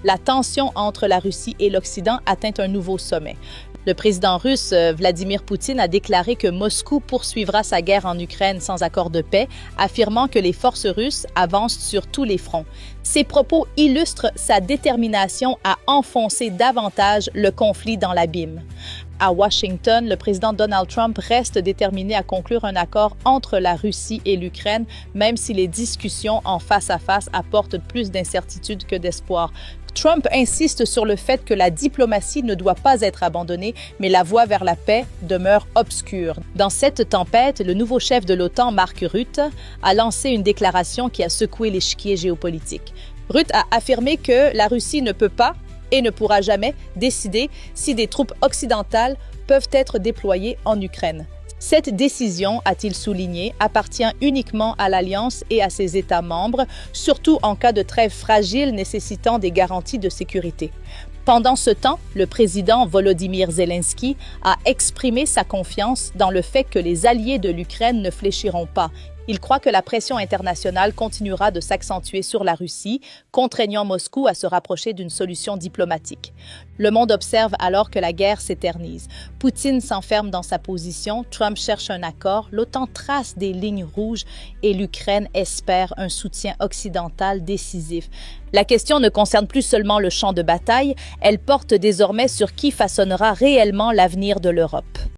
la tension entre la Russie et l'Occident atteint un nouveau sommet. Le président russe Vladimir Poutine a déclaré que Moscou poursuivra sa guerre en Ukraine sans accord de paix, affirmant que les forces russes avancent sur tous les fronts. Ces propos illustrent sa détermination à enfoncer davantage le conflit dans l'abîme. À Washington, le président Donald Trump reste déterminé à conclure un accord entre la Russie et l'Ukraine, même si les discussions en face à face apportent plus d'incertitude que d'espoir. Trump insiste sur le fait que la diplomatie ne doit pas être abandonnée, mais la voie vers la paix demeure obscure. Dans cette tempête, le nouveau chef de l'OTAN, Mark Rutte, a lancé une déclaration qui a secoué l'échiquier géopolitique. Rutte a affirmé que la Russie ne peut pas et ne pourra jamais décider si des troupes occidentales peuvent être déployées en Ukraine. Cette décision, a-t-il souligné, appartient uniquement à l'Alliance et à ses États membres, surtout en cas de trêve fragile nécessitant des garanties de sécurité. Pendant ce temps, le président Volodymyr Zelensky a exprimé sa confiance dans le fait que les alliés de l'Ukraine ne fléchiront pas. Il croit que la pression internationale continuera de s'accentuer sur la Russie, contraignant Moscou à se rapprocher d'une solution diplomatique. Le monde observe alors que la guerre s'éternise. Poutine s'enferme dans sa position, Trump cherche un accord, l'OTAN trace des lignes rouges et l'Ukraine espère un soutien occidental décisif. La question ne concerne plus seulement le champ de bataille, elle porte désormais sur qui façonnera réellement l'avenir de l'Europe.